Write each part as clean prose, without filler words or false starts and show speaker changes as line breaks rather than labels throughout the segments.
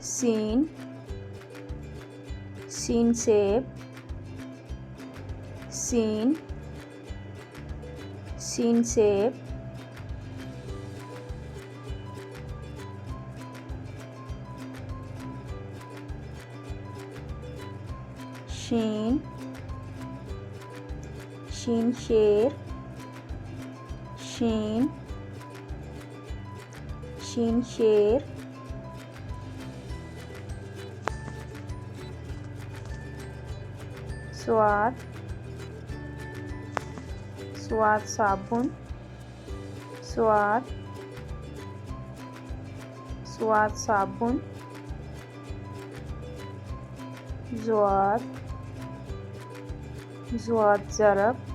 scene, scene सेब, scene, scene सेब, शीन, शीन शेर, शीन, शीन शेर, स्वाद, स्वाद साबुन, स्वाद, स्वाद साबुन, ज़्वाद, ज़्वाद ज़रब,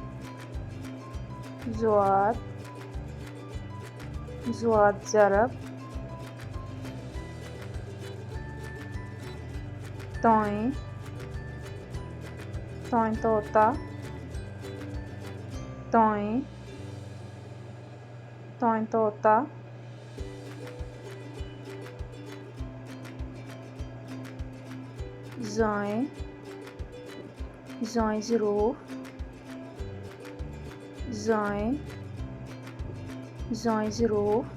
ज़्वाद, ज़्वाद ज़रब, तोय, तोय तोता, तोय, तोय तोता, ज़ोय, ज़ोय ज़रूफ, ज़ोय, ज़ोय ज़रूफ,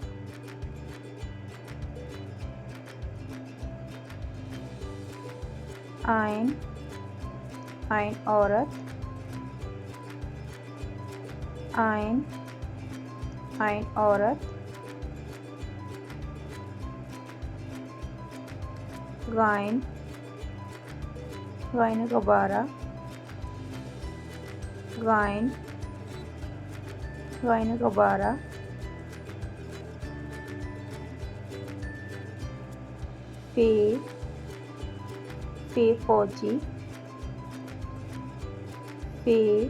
आइन, आइन औरत, आइन, आइन औरत, गाइन, गाइन गुब्बारा, गाइन, गाइन गुब्बारा, फे, फे फौजी, फे,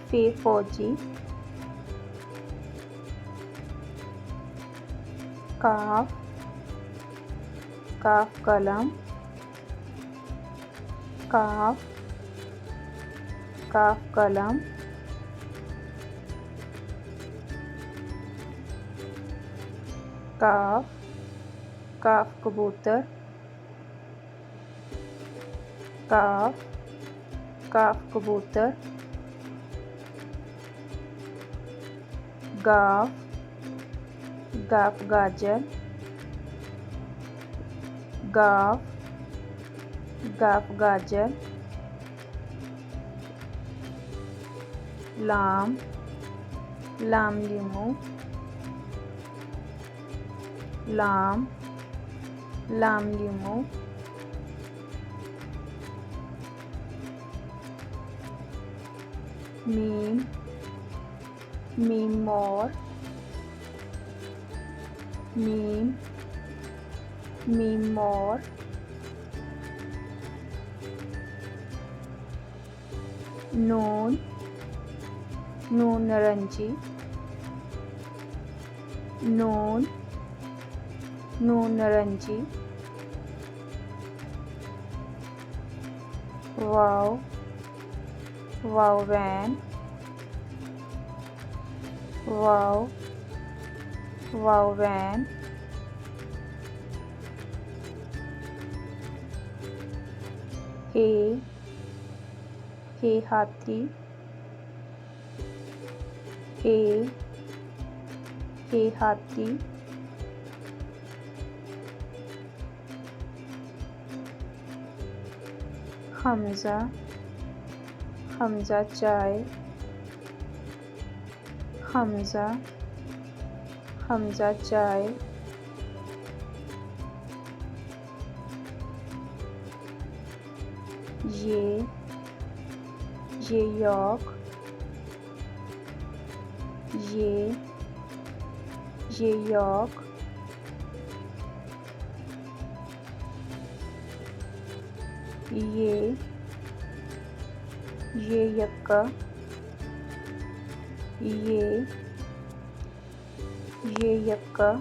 फे फौजी, काफ, काफ कलम, काफ, काफ कलम, काफ, काफ कबूतर, काफ, काफ कबूतर, गाफ, गाफ गाजर, गाफ, गाफ गाजर, लाम, लाम लीमू, लाम, लाम लीमू, मीम, मीम मोर, मीम, मीम मोर, नून, नून नारंगी, नून, नून नारंगी, वाव, वाव वैन, वाव, वाव वैन, हे हाथी, हे हाथी, हमजा, हमजा चाय, हमजा, हमजा चाय, ये यॉक, ये यॉक, ये यक्का, ये यक्का,